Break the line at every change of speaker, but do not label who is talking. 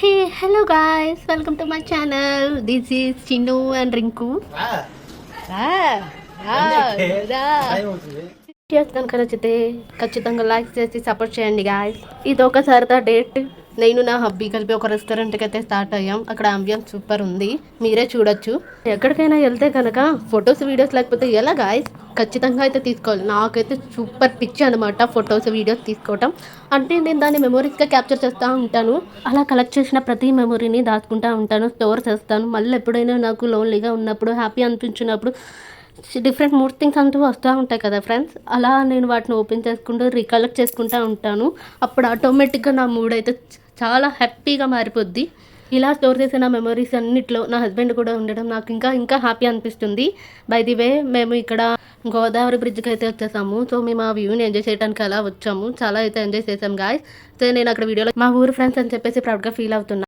Hey hello guys, welcome to my channel. This is Chinnu and Rinku. కనుక నచ్చితే ఖచ్చితంగా like చేసి సపోర్ట్ చేయండి గాయ్స్. ఇది ఒక సరదా డేట్. నేను నా హబ్బీ కలిపి ఒక రెస్టారెంట్కి అయితే స్టార్ట్ అయ్యాం. అక్కడ అంబియన్స్ సూపర్ ఉంది, మీరే చూడొచ్చు. ఎక్కడికైనా వెళ్తే కనుక ఫొటోస్ వీడియోస్ లేకపోతే ఎలా గాయ్స్, ఖచ్చితంగా అయితే తీసుకోవాలి. నాకైతే సూపర్ పిచ్చి అనమాట ఫొటోస్ వీడియోస్ తీసుకోవటం. అంటే నేను దాన్ని మెమోరీస్గా క్యాప్చర్ చేస్తూ ఉంటాను. అలా కలెక్ట్ చేసిన ప్రతి మెమొరీని దాచుకుంటూ ఉంటాను, స్టోర్ చేస్తాను. మళ్ళీ ఎప్పుడైనా నాకు లోన్లీగా ఉన్నప్పుడు, హ్యాపీ అనిపించినప్పుడు, డిఫరెంట్ మూడ్ థింగ్స్ అంటూ వస్తూ ఉంటాయి కదా ఫ్రెండ్స్, అలా నేను వాటిని ఓపెన్ చేసుకుంటూ రికలెక్ట్ చేసుకుంటూ ఉంటాను. అప్పుడు ఆటోమేటిక్గా నా మూడ్ అయితే చాలా హ్యాపీగా మారిపోద్ది. ఇలా స్టోర్ చేసిన మెమరీస్ అన్నిట్లో నా హస్బెండ్ కూడా ఉండడం నాకు ఇంకా ఇంకా హ్యాపీ అనిపిస్తుంది. బై ది వే, మేము ఇక్కడ గోదావరి బ్రిడ్జ్కి అయితే వచ్చేసాము. సో మేము ఆ వ్యూని ఎంజాయ్ చేయడానికి అలా వచ్చాము. చాలా అయితే ఎంజాయ్ చేసాం గాయస్. సో నేను అక్కడ వీడియోలో మా ఊరు ఫ్రెండ్స్ అని చెప్పేసి ప్రౌడ్గా ఫీల్ అవుతున్నాను.